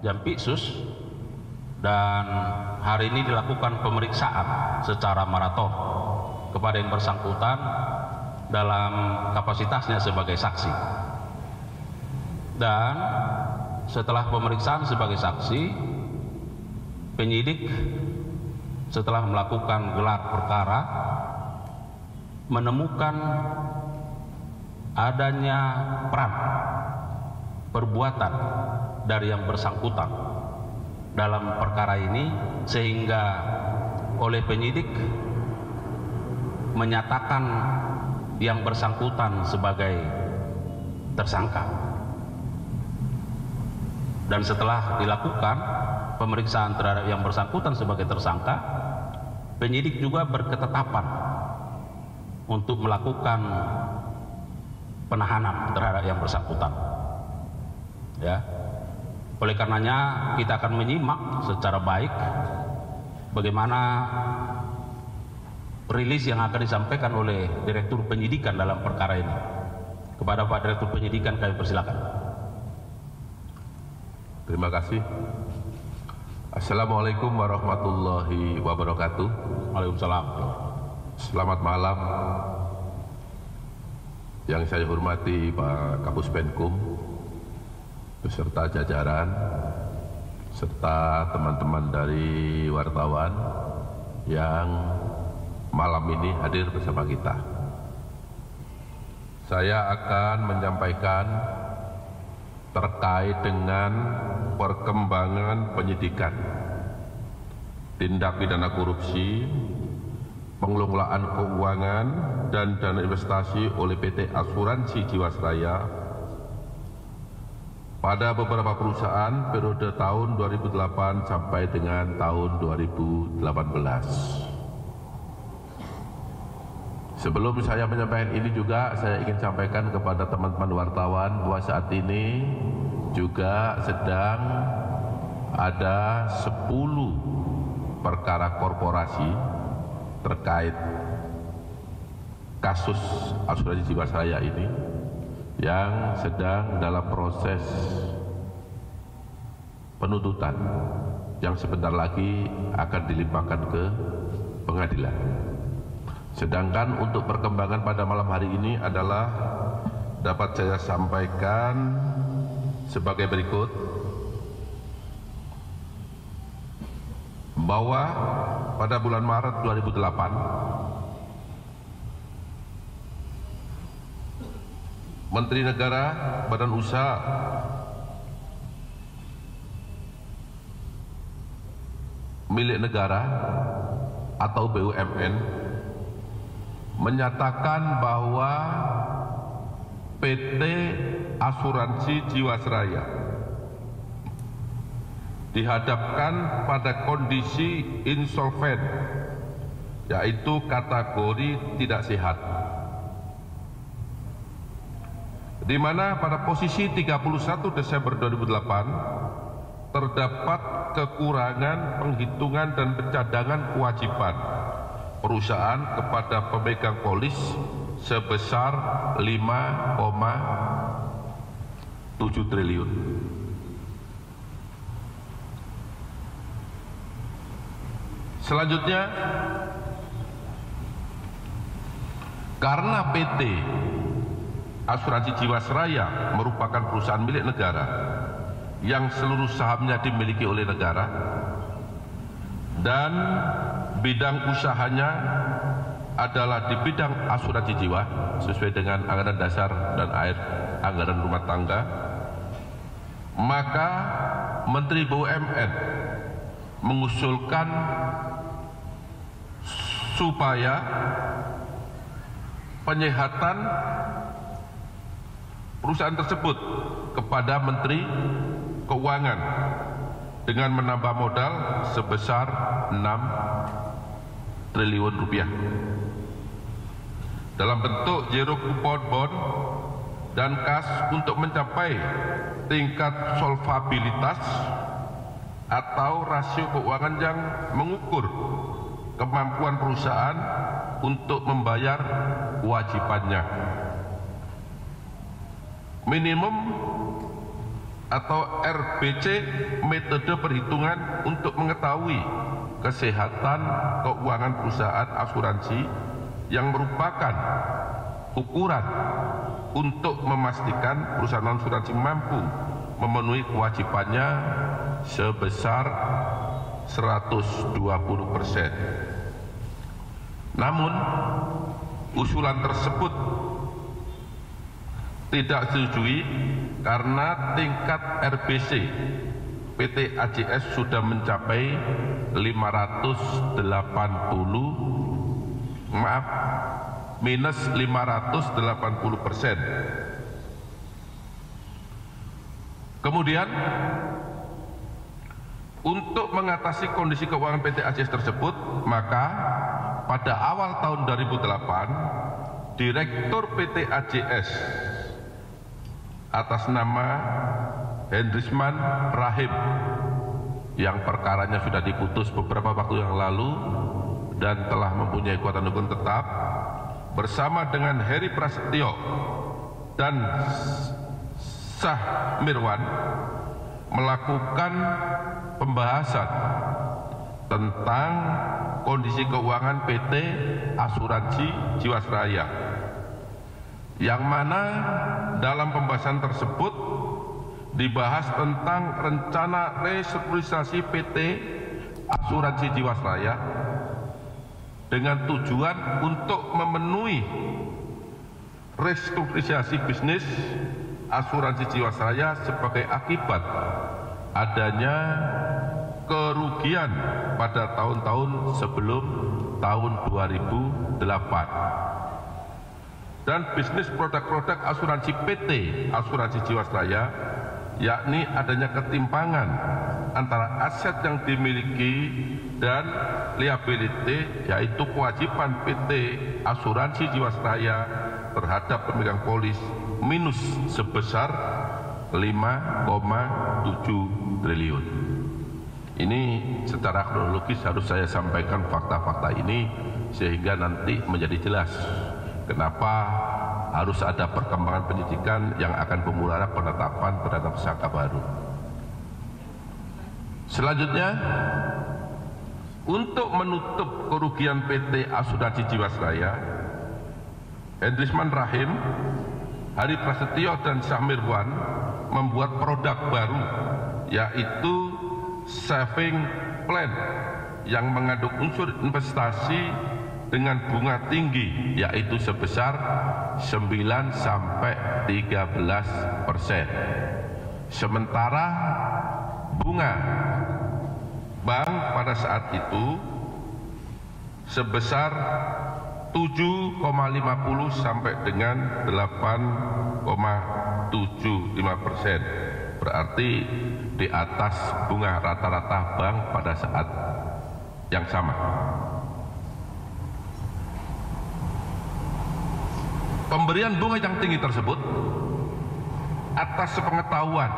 Jampitsus, dan hari ini dilakukan pemeriksaan secara maraton kepada yang bersangkutan dalam kapasitasnya sebagai saksi. Dan setelah pemeriksaan sebagai saksi, penyidik setelah melakukan gelar perkara menemukan adanya peran perbuatan dari yang bersangkutan dalam perkara ini, sehingga oleh penyidik menyatakan yang bersangkutan sebagai tersangka. Dan setelah dilakukan pemeriksaan terhadap yang bersangkutan sebagai tersangka, penyidik juga berketetapan untuk melakukan penahanan terhadap yang bersangkutan. Ya, oleh karenanya kita akan menyimak secara baik bagaimana rilis yang akan disampaikan oleh Direktur Penyidikan dalam perkara ini. Kepada Pak Direktur Penyidikan kami persilakan. Terima kasih. Assalamualaikum warahmatullahi wabarakatuh. Waalaikumsalam. Selamat malam. Yang saya hormati Pak Kapus Penkum beserta jajaran, serta teman-teman dari wartawan yang malam ini hadir bersama kita. Saya akan menyampaikan terkait dengan perkembangan penyidikan tindak pidana korupsi, pengelolaan keuangan dan dana investasi oleh PT Asuransi Jiwasraya pada beberapa perusahaan periode tahun 2008 sampai dengan tahun 2018. Sebelum saya menyampaikan ini juga, saya ingin sampaikan kepada teman-teman wartawan bahwa saat ini juga sedang ada 10 perkara korporasi terkait kasus Asuransi Jiwasraya ini yang sedang dalam proses penuntutan yang sebentar lagi akan dilimpahkan ke pengadilan. Sedangkan untuk perkembangan pada malam hari ini adalah dapat saya sampaikan sebagai berikut, bahwa pada bulan Maret 2008 Menteri Negara, Badan Usaha milik negara atau BUMN menyatakan bahwa PT Asuransi Jiwasraya dihadapkan pada kondisi insolven, yaitu kategori tidak sehat, di mana pada posisi 31 Desember 2008 terdapat kekurangan penghitungan dan pencadangan kewajiban perusahaan kepada pemegang polis sebesar 5,7 triliun. Selanjutnya, karena PT Asuransi Jiwasraya merupakan perusahaan milik negara yang seluruh sahamnya dimiliki oleh negara dan bidang usahanya adalah di bidang asuransi jiwa sesuai dengan anggaran dasar dan anggaran rumah tangga, maka Menteri BUMN mengusulkan supaya penyehatan perusahaan tersebut kepada Menteri Keuangan dengan menambah modal sebesar 6 triliun rupiah dalam bentuk zero coupon bond dan kas untuk mencapai tingkat solvabilitas atau rasio keuangan yang mengukur kemampuan perusahaan untuk membayar kewajibannya. Minimum atau RBC, metode perhitungan untuk mengetahui kesehatan keuangan perusahaan asuransi yang merupakan ukuran untuk memastikan perusahaan asuransi mampu memenuhi kewajibannya sebesar 120%. Namun, usulan tersebut tidak disetujui karena tingkat RBC PT AJS sudah mencapai minus 580%. Kemudian, untuk mengatasi kondisi keuangan PT AJS tersebut, maka pada awal tahun 2008, Direktur PT AJS atas nama Hendrisman Rahim, yang perkaranya sudah diputus beberapa waktu yang lalu dan telah mempunyai kekuatan hukum tetap, bersama dengan Heri Prasetyo dan Syah Mirwan melakukan pembahasan tentang kondisi keuangan PT Asuransi Jiwasraya, yang mana dalam pembahasan tersebut dibahas tentang rencana restrukturisasi PT Asuransi Jiwasraya dengan tujuan untuk memenuhi restrukturisasi bisnis asuransi Jiwasraya sebagai akibat adanya kerugian pada tahun-tahun sebelum tahun 2008, dan bisnis produk-produk asuransi PT Asuransi Jiwasraya, yakni adanya ketimpangan antara aset yang dimiliki dan liability, yaitu kewajiban PT Asuransi Jiwasraya terhadap pemegang polis minus sebesar 5,7 triliun. Ini secara kronologis harus saya sampaikan fakta-fakta ini sehingga nanti menjadi jelas kenapa harus ada perkembangan penyidikan yang akan memularap penetapan terhadap tersangka baru. Selanjutnya, untuk menutup kerugian PT Asuransi Jiwasraya, Hendrisman Rahim, Heri Prasetyo dan Syah Mirwan membuat produk baru, yaitu saving plan yang mengandung unsur investasi dengan bunga tinggi, yaitu sebesar 9–13%. Sementara bunga bank pada saat itu sebesar 7,50 sampai dengan 8,75%, berarti di atas bunga rata-rata bank pada saat yang sama. Pemberian bunga yang tinggi tersebut atas sepengetahuan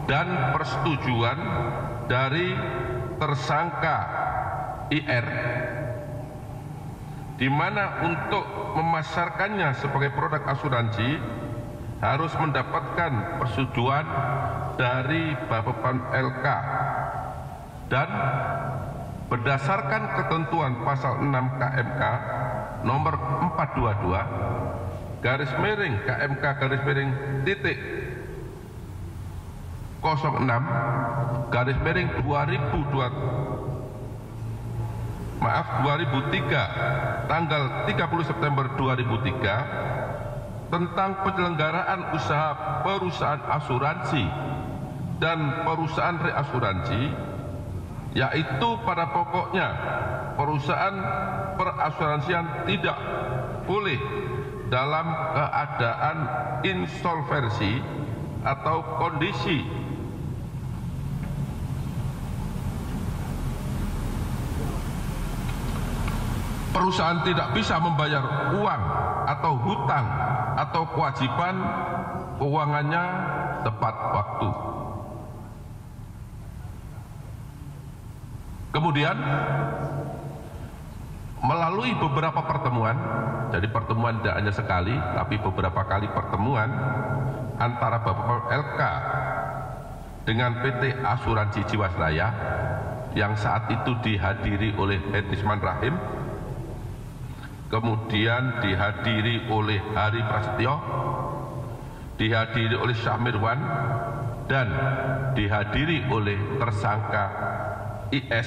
dan persetujuan dari tersangka IR, di mana untuk memasarkannya sebagai produk asuransi harus mendapatkan persetujuan dari Bapepam LK, dan berdasarkan ketentuan pasal 6 KMK nomor 422 garis miring KMK garis miring titik 06 garis miring 2003 tanggal 30 September 2003 tentang penyelenggaraan usaha perusahaan asuransi dan perusahaan reasuransi, yaitu pada pokoknya perusahaan perasuransian tidak boleh dalam keadaan insolvensi atau kondisi perusahaan tidak bisa membayar uang atau hutang atau kewajiban keuangannya tepat waktu. Kemudian melalui beberapa pertemuan, jadi pertemuan tidak hanya sekali tapi beberapa kali pertemuan, antara Bapepam LK dengan PT Asuransi Jiwasraya yang saat itu dihadiri oleh Edisman Rahim, kemudian dihadiri oleh Hari Prasetyo, dihadiri oleh Syahmirwan, dan dihadiri oleh tersangka IR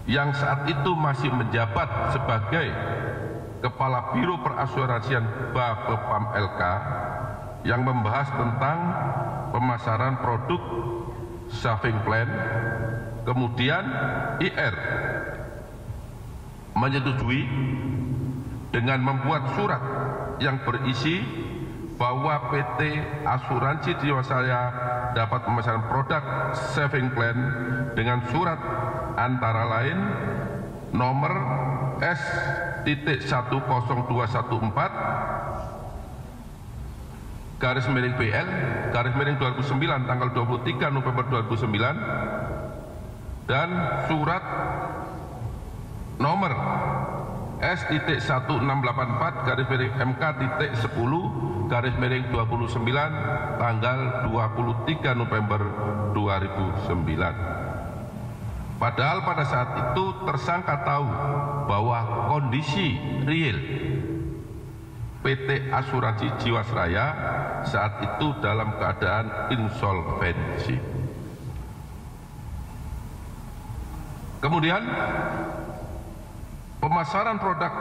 yang saat itu masih menjabat sebagai Kepala Biro Perasuransian Bapepam LK yang membahas tentang pemasaran produk saving plan. Kemudian IR menyetujui dengan membuat surat yang berisi bahwa PT Asuransi Jiwasraya dapat memesan produk saving plan dengan surat antara lain nomor S.10214/BL/2009 tanggal 23 November 2009 dan surat nomor S.1684/MK.10/29 tanggal 23 November 2009. Padahal pada saat itu tersangka tahu bahwa kondisi real PT Asuransi Jiwasraya saat itu dalam keadaan insolvensi. Kemudian pemasaran produk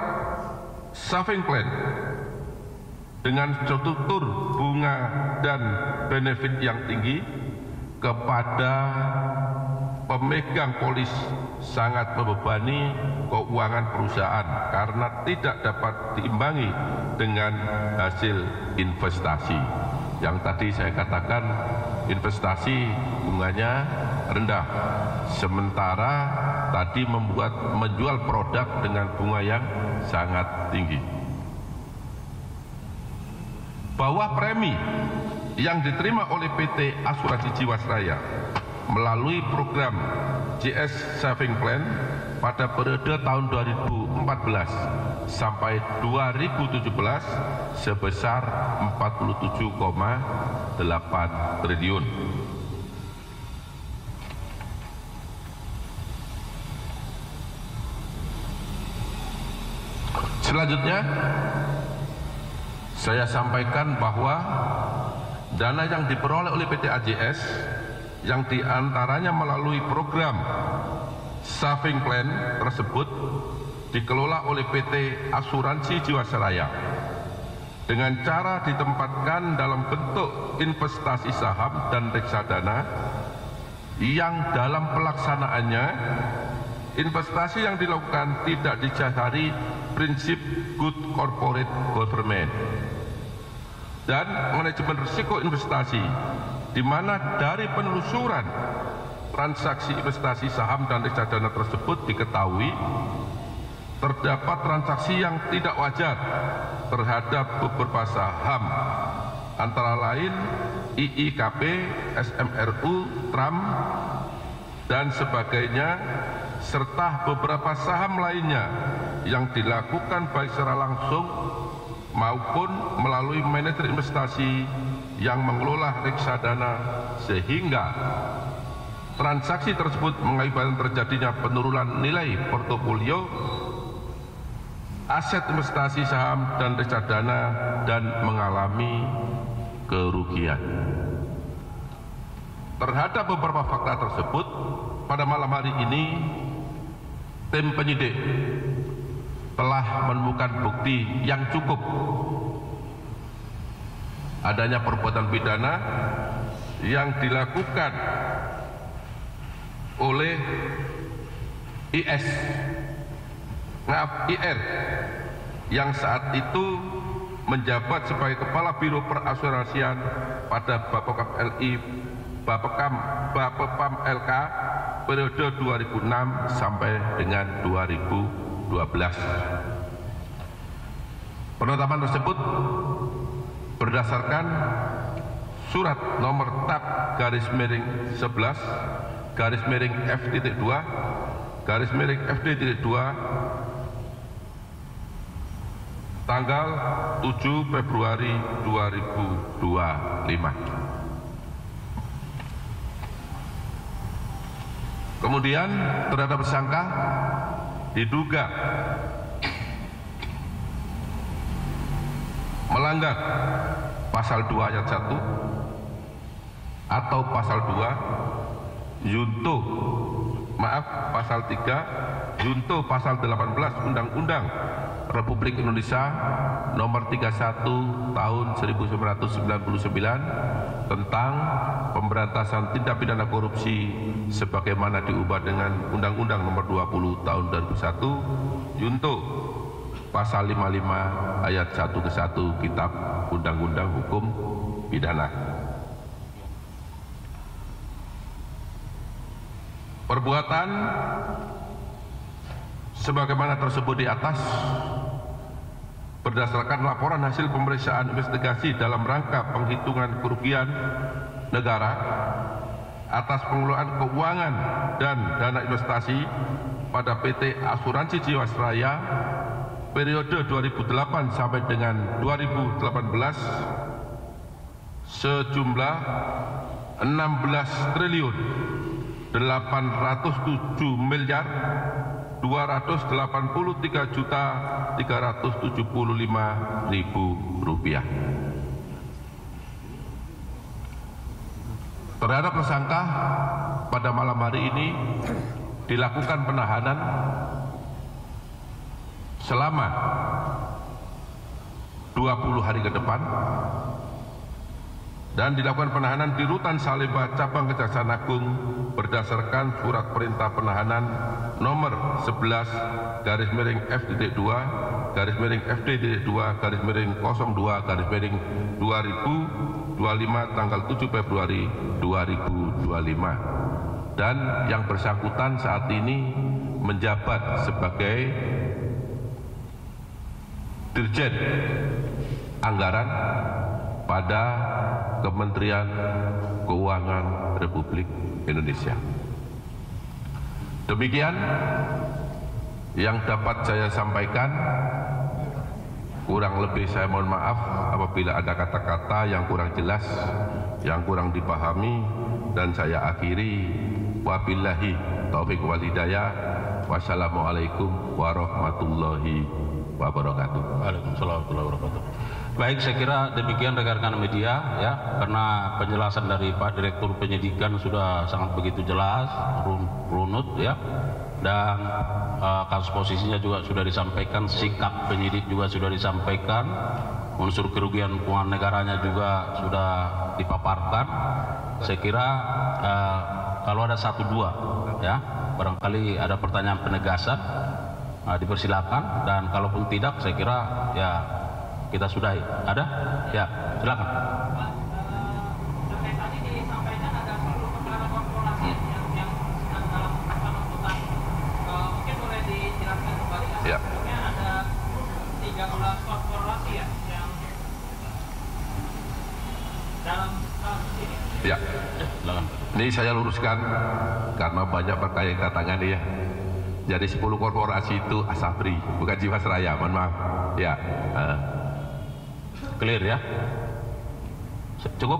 saving plan dengan struktur bunga dan benefit yang tinggi kepada pemegang polis sangat membebani keuangan perusahaan karena tidak dapat diimbangi dengan hasil investasi. Yang tadi saya katakan investasi bunganya rendah, sementara tadi menjual produk dengan bunga yang sangat tinggi. Bahwa premi yang diterima oleh PT Asuransi Jiwasraya melalui program JS Saving Plan pada periode tahun 2014 sampai 2017 sebesar 47,8 triliun. Selanjutnya, saya sampaikan bahwa dana yang diperoleh oleh PT AJS yang diantaranya melalui program saving plan tersebut dikelola oleh PT Asuransi Jiwasraya dengan cara ditempatkan dalam bentuk investasi saham dan reksadana yang dalam pelaksanaannya investasi yang dilakukan tidak didasari prinsip good corporate governance dan manajemen risiko investasi, di mana dari penelusuran transaksi investasi saham dan reksadana tersebut diketahui terdapat transaksi yang tidak wajar terhadap beberapa saham, antara lain IIKP, SMRU, TRAM, dan sebagainya, serta beberapa saham lainnya yang dilakukan baik secara langsung maupun melalui manajer investasi yang mengelola reksadana, sehingga transaksi tersebut mengakibatkan terjadinya penurunan nilai portofolio aset investasi saham dan reksadana dan mengalami kerugian. Terhadap beberapa fakta tersebut, pada malam hari ini tim penyidik telah menemukan bukti yang cukup adanya perbuatan pidana yang dilakukan oleh IR yang saat itu menjabat sebagai Kepala Biro Perasuransian pada Bapepam LK periode 2006 sampai dengan 2012. Penetapan tersebut berdasarkan surat nomor tab /11/F.2/F.2 tanggal 7 Februari 2025. Kemudian terhadap tersangka diduga melanggar pasal 2 ayat 1 atau pasal 2 junto pasal 3 junto pasal 18 Undang-Undang Republik Indonesia nomor 31 tahun 1999 tentang pemberantasan tindak pidana korupsi sebagaimana diubah dengan Undang-Undang nomor 20 tahun 2001 junto pasal 55 ayat 1 ke 1 Kitab Undang-Undang Hukum Pidana. Perbuatan sebagaimana tersebut di atas berdasarkan laporan hasil pemeriksaan investigasi dalam rangka penghitungan kerugian negara atas pengelolaan keuangan dan dana investasi pada PT Asuransi Jiwasraya periode 2008 sampai dengan 2018 sejumlah 16 triliun 807 miliar 283.375.000 rupiah. Terhadap tersangka pada malam hari ini dilakukan penahanan selama 20 hari ke depan dan dilakukan penahanan di Rutan Salemba Cabang Kejaksaan Agung berdasarkan surat perintah penahanan nomor 11-F-2-02-02-02-2025 tanggal 7 Februari 2025 dan yang bersangkutan saat ini menjabat sebagai Dirjen Anggaran pada Kementerian Keuangan Republik Indonesia. Demikian yang dapat saya sampaikan. Kurang lebih saya mohon maaf apabila ada kata-kata yang kurang jelas, yang kurang dipahami, dan saya akhiri. Wabillahi taufiq wal hidayah. Wassalamualaikum warahmatullahi wabarakatuh. Waalaikumsalam warahmatullahi wabarakatuh. Baik, saya kira demikian rekan-rekan media ya, karena penjelasan dari Pak Direktur Penyidikan sudah sangat begitu jelas, runut ya, dan kasus posisinya juga sudah disampaikan, sikap penyidik juga sudah disampaikan, unsur kerugian keuangan negaranya juga sudah dipaparkan. Saya kira kalau ada 1-2 ya, barangkali ada pertanyaan penegasan, dipersilakan, dan kalaupun tidak saya kira ya kita sudahi. Ada? Ya, silakan. Tadi disampaikan ada 10 perkara korporasi yang dalam penuntutan. Mungkin boleh dijelaskan kembali. Ya. Sebelumnya ada 13 korporasi ya yang dalam kasus ini. Ya. Silakan. Ini saya luruskan karena banyak berkaitan ya. Jadi 10 korporasi itu Asabri, bukan Jiwasraya, mohon maaf. Ya. Clear ya? Cukup?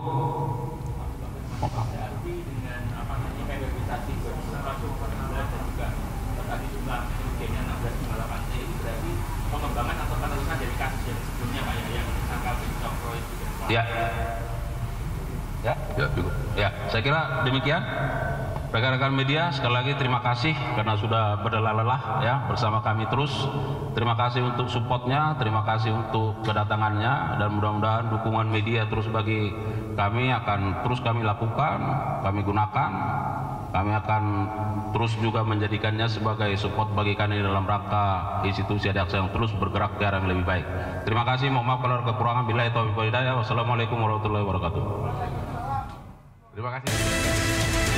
Berarti dengan apa namanya periodisasi 2019 dan juga tadi jumlah kerugiannya 16,8 T itu berarti pengembangan atau penerusan dari kasus yang sebelumnya Pak ya, yang tersangka Cokro itu. Ya. Ya? Ya, cukup. Ya, saya kira demikian. Rekan-rekan media, sekali lagi terima kasih karena sudah berlelah ya bersama kami terus. Terima kasih untuk supportnya, terima kasih untuk kedatangannya, dan mudah-mudahan dukungan media terus bagi kami akan terus kami lakukan, kami gunakan. Kami akan terus juga menjadikannya sebagai support bagi kami dalam rangka institusi jaksa yang terus bergerak ke arah yang lebih baik. Terima kasih, mohon maaf kalau ada kekurangan. Billahi taufiq wal hidayah. Wassalamualaikum warahmatullahi wabarakatuh. Terima kasih.